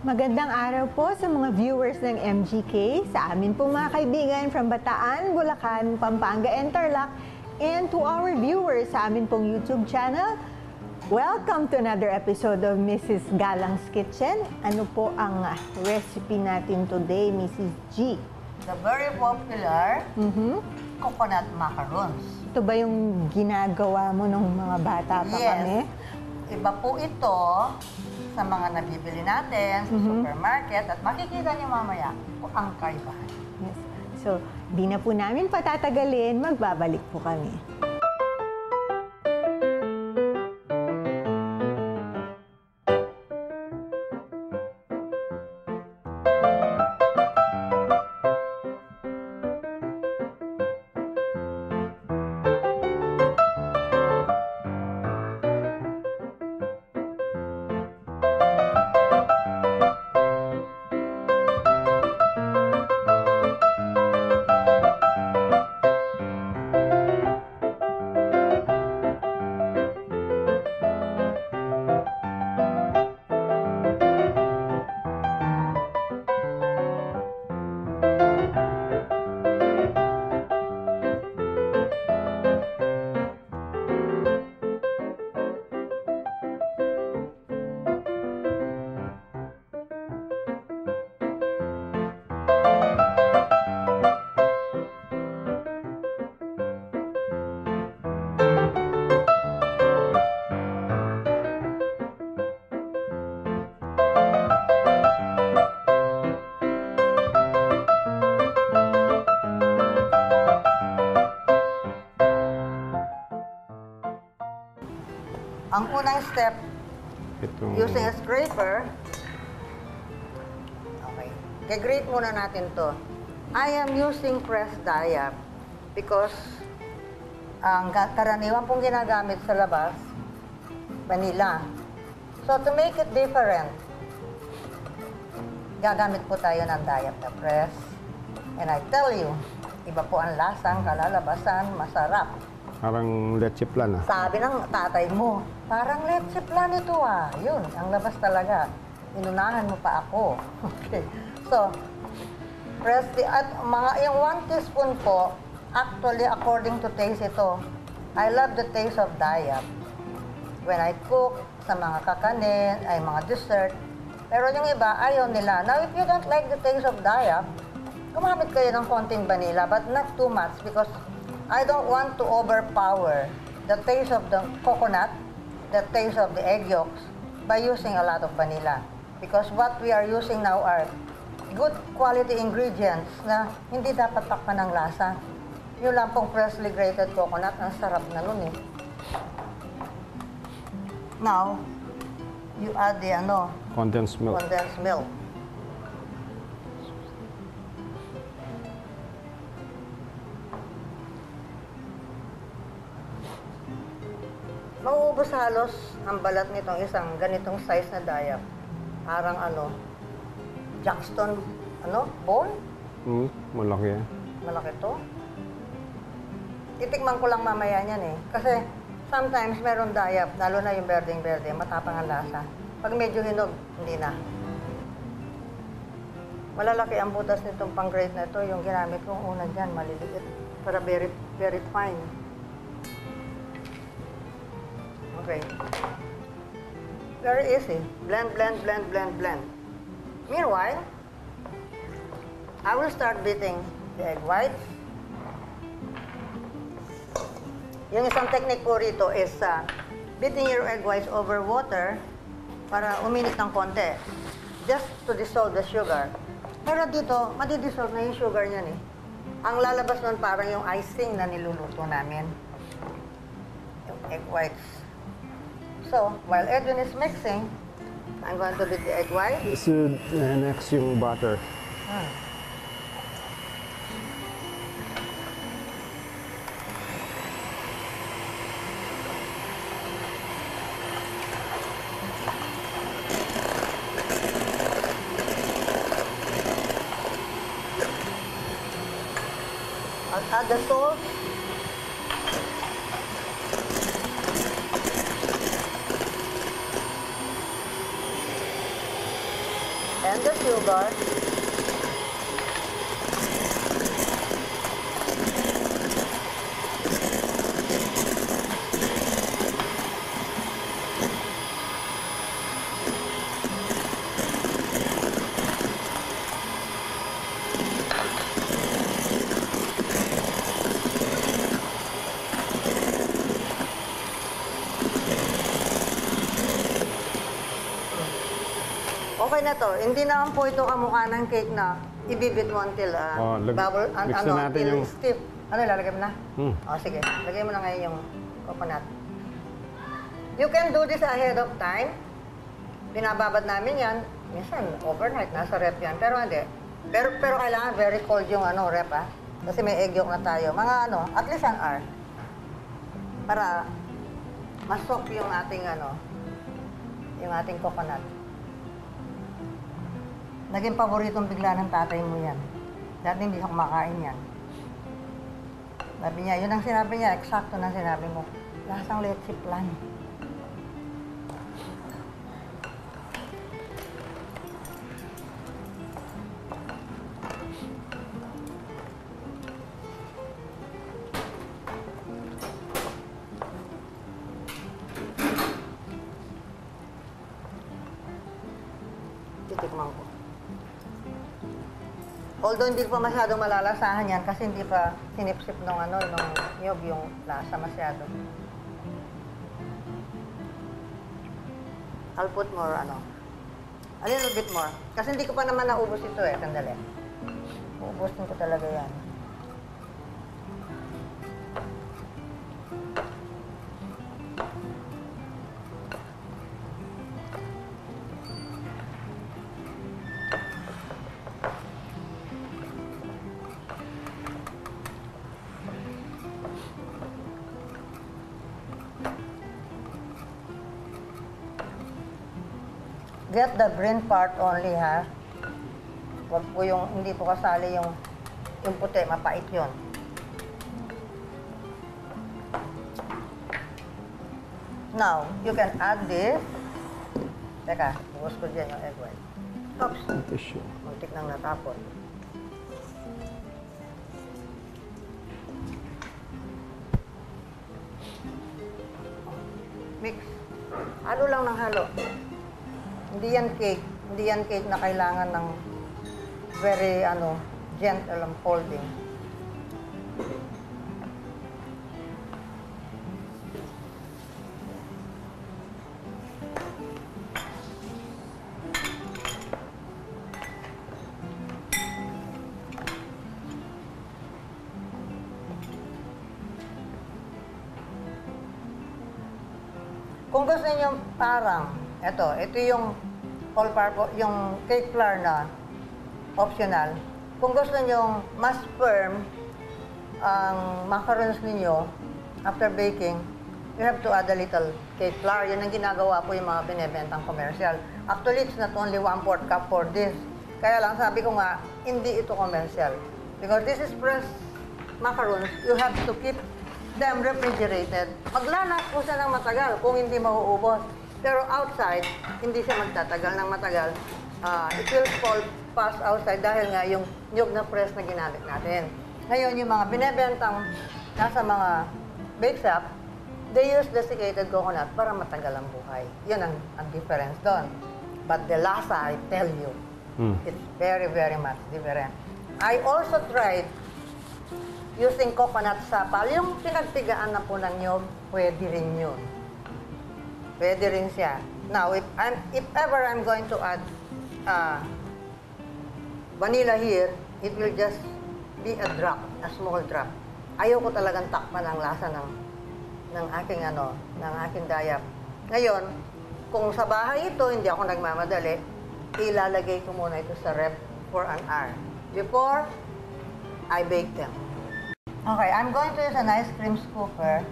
Magandang araw po sa mga viewers ng MGK, sa amin pong mga kaibigan from Bataan, Bulacan, Pampanga, and Tarlac, and to our viewers sa amin pong YouTube channel. Welcome to another episode of Mrs. Galang's Kitchen. Ano po ang recipe natin today, Mrs. G? The very popular coconut macarons. Ito ba yung ginagawa mo nung mga bata pa kami? Iba po ito sa mga nabibili natin sa supermarket at makikita niyo mamaya kung ang kaibahan. Yes. So, di na po namin patatagalin, magbabalik po kami. Ang unang step, using a scraper, okay, i-grate muna natin to. I am using pressed daya because ang karaniwan pong ginagamit sa labas, vanilla. So to make it different, gagamit po tayo ng dayap na press. And I tell you, iba po ang lasang, kalalabasan, masarap. Parang leche plan ah. Sabi ng tatay mo, parang leche plan ito ah. Yun, ang labas talaga. Inunahan mo pa ako. Okay. So, press the, at yung 1 teaspoon po, actually according to taste ito, I love the taste of dayap. When I cook, sa mga kakanin, ay mga dessert. Pero yung iba, ayaw nila. Now, if you don't like the taste of dayap, gumamit kayo ng konting vanilla, but not too much because I don't want to overpower the taste of the coconut, the taste of the egg yolks by using a lot of vanilla. Because what we are using now are good quality ingredients na hindi dapat takpan ng lasa. Yung lang pong freshly grated coconut, ang sarap na nun eh. Now, you add the Condensed milk. condensed milk. Mauubos halos ang balat nitong isang ganitong size na dayap. Parang Jackson, bone? Malaki eh. Malaki to. Titikman ko lang mamaya niyan eh. Kasi sometimes meron dayap, lalo na yung berdeng-berde, matapang ang lasa. Pag medyo hinog, hindi na. Malalaki ang butas nitong pang-grate na ito. Yung ginamit kong una dyan, maliliit. Para very, very fine. Okay. Very easy. Blend, blend, blend, blend, blend. Meanwhile, I will start beating the egg whites. Yung isang technique po rito is beating your egg whites over water para uminit ng konti. Just to dissolve the sugar. Pero dito, madidissolve na yung sugar niyan eh. Ang lalabas nun parang yung icing na niluluto namin. Yung egg whites. So, while Edwin is mixing, I'm going to beat the egg white. So, next yung butter. I'll add the salt. And the sugar. Okay na to. Hindi naman po ito kamukha ng cake na ibibit mo until bubble, mix na natin until yung- stiff. Ano, lalagay mo na? Hmm. O, sige. Lagay mo na ngayon yung coconut. You can do this ahead of time. Binababad namin yan. Minsan, overnight, nasa rep yan. Pero hindi. Pero kailangan very cold yung rep, ah. Kasi may egg yolk na tayo. Mga at least an hour. Para masok yung ating yung ating coconut. Naging paboritong bigla ng tatay mo yan. Dati hindi siya kumakain yan. Sabi niya, yun ang sinabi niya, eksakto na sinabi mo. Lasang leche flan. Titikman ko. Although hindi pa masyadong malalasahan yan kasi hindi pa sinipsip nung niyog yung lasa masyado. I'll put more a little bit more. Kasi hindi ko pa naman naubos ito eh. Sandali. Uubusin ko talaga yan. Get the green part only, ha? Huwag po hindi po kasali yung puti, mapait yun. Now, you can add this. Teka, buhos ko dyan yung egg white. Oops, Tissue. muntik nang natapon. Mix. Halo lang ng halo. Hindi yan cake na kailangan ng very gentle and folding. Kung gusto niyo parang ito yung all-purpose, yung cake flour na optional. Kung gusto niyo mas firm ang macarons ninyo after baking, you have to add a little cake flour. Yan ang ginagawa po yung mga binebentang commercial. Actually, it's not only 1/4 cup for this. Kaya lang sabi ko nga, hindi ito commercial. Because this is fresh macarons, you have to keep them refrigerated. Maglalas po siya ng matagal kung hindi mauubos. Pero outside, hindi siya magtatagal ng matagal. It will fall fast outside dahil nga yung niyog na fresh na ginamit natin. Ngayon, yung mga binebentang nasa mga bake shop, they use desiccated coconut para matagal ang buhay. Yun ang difference doon. But the lasa, I tell you, it's very, very much different. I also tried using coconut sapal. Yung pinagpigaan na po ng niyog, pwede rin yun. Pwede rin siya. Now, if ever I'm going to add vanilla here, it will just be a drop, a small drop. Ayoko talagang takpan ang lasa ng aking dayap. Ngayon, kung sa bahay ito, hindi ako nagmamadali, ilalagay ko muna ito sa ref for an hour before I bake them. Okay, I'm going to use an ice cream scooper.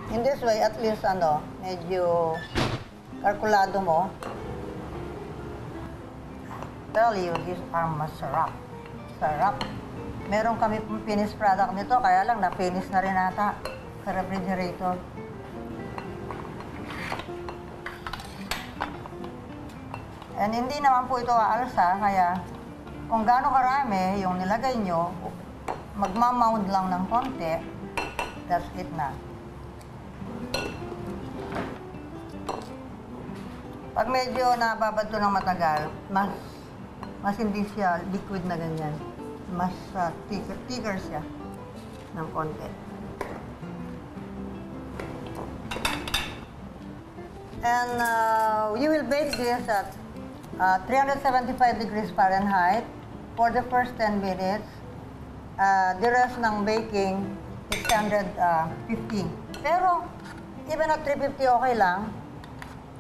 In this way, at least medyo kalkulado mo. Tell you, these are masarap. Sarap. Meron kami pong finished product nito, kaya lang na-finish na rin ata sa refrigerator. And hindi naman po ito aalsa, kaya kung gaano karami yung nilagay nyo, magmamound lang ng konti, that's it na. Pag medyo nababad to ng matagal, mas hindi siya liquid na ganyan. Mas thicker siya ng konti. And you will bake this at 375 degrees Fahrenheit for the first 10 minutes. The rest ng baking is 150. Pero, even at 350 okay lang.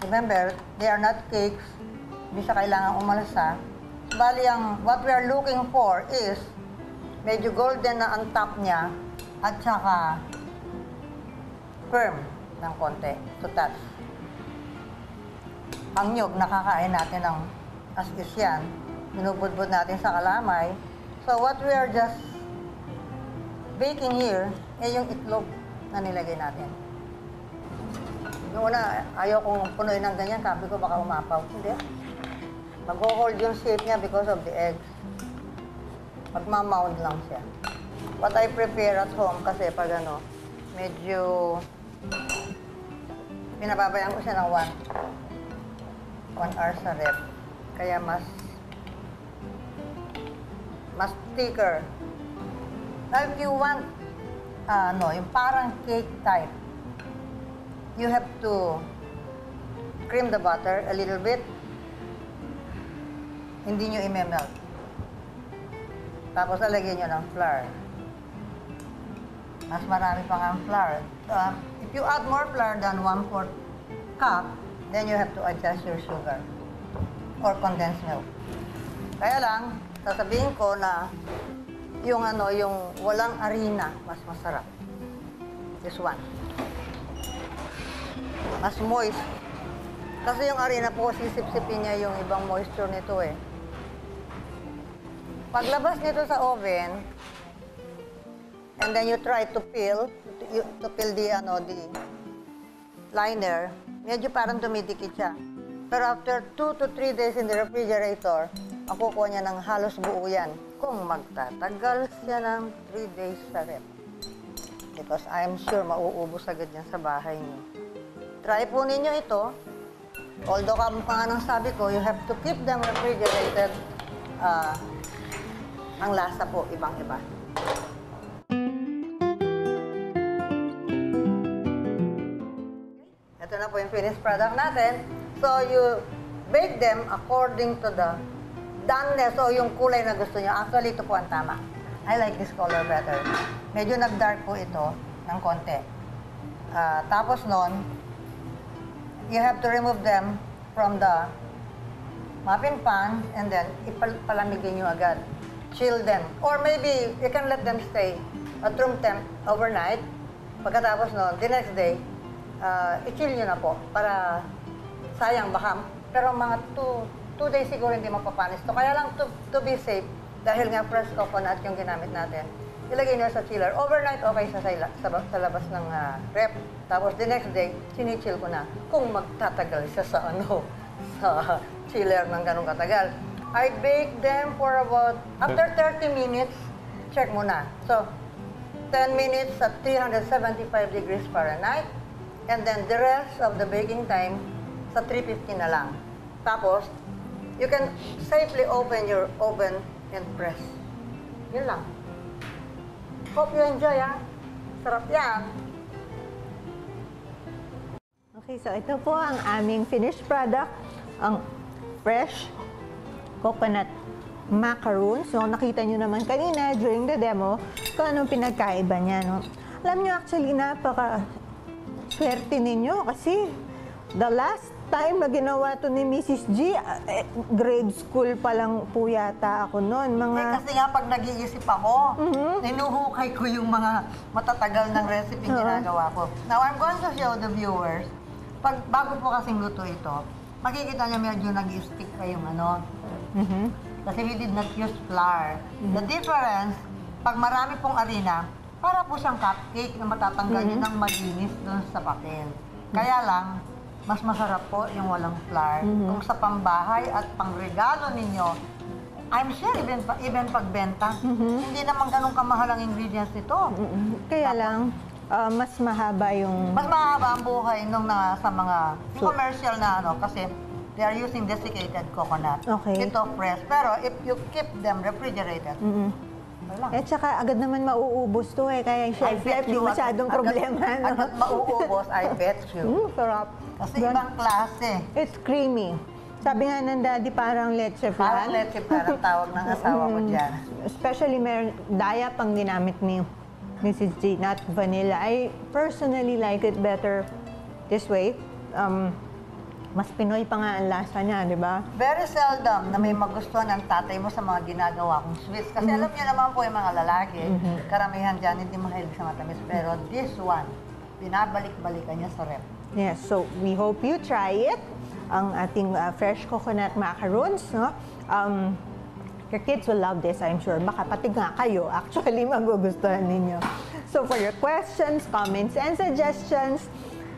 Remember, they are not cakes. Hindi siya kailangan umalsa. Bali, what we are looking for is medyo golden na ang top niya at saka firm ng konti to touch. Ang nyug, nakakain natin ng as is yan. Binubudbud natin sa kalamay. So, what we are just baking here ay yung itlog na nilagay natin. Noong una, ayaw kong punuin ng ganyan, sabi ko baka umapaw. Hindi. Mag-hold yung shape niya because of the eggs. Magmamound lang siya. What I prepare at home kasi pag medyo pinababayan ko siya ng 1 hour sa rep. Kaya mas thicker. If you want, yung parang cake type, you have to cream the butter a little bit. Hindi nyo i-melt. Tapos lalagyan nyo ng flour. Mas marami pa ang flour. If you add more flour than 1/4 cup, then you have to adjust your sugar or condensed milk. Kaya lang, sasabihin ko na yung walang harina, mas masarap. This one. Mas moist. Kasi yung harina po, sisip-sipin niya yung ibang moisture nito eh. Paglabas nito sa oven, and then you try to peel the liner, medyo parang dumidikit siya. Pero after 2 to 3 days in the refrigerator, makukuha niya ng halos buo yan. Kung magtatagal siya ng 3 days sa rep. Because I'm sure mauubos agad yan sa bahay niyo. Try po ninyo ito. Although nang sabi ko, you have to keep them refrigerated. Ang lasa po, ibang-iba. Ito na po yung finished product natin. So, you bake them according to the doneness o yung kulay na gusto nyo. Actually, ito po ang tama. I like this color better. Medyo nag-dark po ito ng konti. Tapos nun, you have to remove them from the muffin pan and then ipalamigin nyo agad. Chill them. Or maybe you can let them stay at room temp overnight. Pagkatapos nun, the next day, i-chill nyo na po para sayang baka. Pero mga 2 days siguro hindi mapapanis to. Kaya lang to be safe, dahil nga fresh coconut yung ginamit natin, ilagay nyo sa chiller. Overnight, okay sa labas ng rep. Tapos the next day, sinichill ko na kung magtatagal siya sa sa chiller ng ganun katagal. I bake them for about, after 30 minutes, check muna. So, 10 minutes at 375 degrees Fahrenheit. And then the rest of the baking time, sa 350 na lang. Tapos, you can safely open your oven and press. Yun lang. Hope you enjoy, ha? Sarap yan. Okay, so ito po ang aming finished product, ang fresh coconut macaroons. So, nakita nyo naman kanina during the demo kung anong pinagkaiba niya. No? Alam nyo, actually, napaka-swerte ninyo kasi the last time na ginawa to ni Mrs. G, grade school pa lang po yata ako noon. Kasi nga, pag nag-iisip ako, ninuhukay ko yung mga matatagal ng recipe ginagawa ko. Now, I'm going to show the viewers, bago po kasing luto ito, makikita niya medyo nag-stick pa yung Kasi we did not use flour. The difference, pag marami pong harina, para po siyang cupcake na matatanggal yun ng malinis dun sa papel. Kaya lang, mas masarap po yung walang flour. Kung sa pambahay at pangregalo ninyo, I'm sure even pagbenta, hindi naman ganun kamahal ang ingredients nito. Kaya lang, mas mahaba yung... Mas mahaba ang buhay nung sa mga commercial na kasi they are using desiccated coconut. Okay. Ito fresh. Pero if you keep them refrigerated, wala. Eh, tsaka agad naman mauubos to kaya yung shelf life, di masyadong problema. Agad mauubos, I bet you. Sarap. Kasi ibang klase. It's creamy. Sabi nga ng daddy, parang leche Parang flan. leche flan ang tawag ng asawa ko dyan. Especially meron daya pang ginamit ni Mrs. G, not vanilla. I personally like it better this way. Mas Pinoy pa nga ang lasa niya, di ba? Very seldom na may magustuhan ang tatay mo sa mga ginagawa kong sweets. Kasi alam niyo naman po yung mga lalaki, karamihan dyan hindi mahilig sa matamis. Pero this one, binabalik-balikan niya sa rep. Yes, so we hope you try it. Ang ating fresh coconut macaroons, no? Your kids will love this, I'm sure. Baka pati nga kayo, actually, magugustuhan ninyo. So for your questions, comments, and suggestions,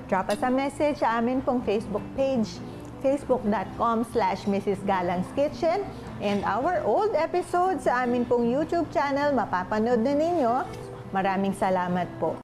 drop us a message sa amin pong Facebook page, facebook.com/Mrs. Galang's Kitchen. And our old episodes sa amin pong YouTube channel, mapapanood na ninyo. Maraming salamat po.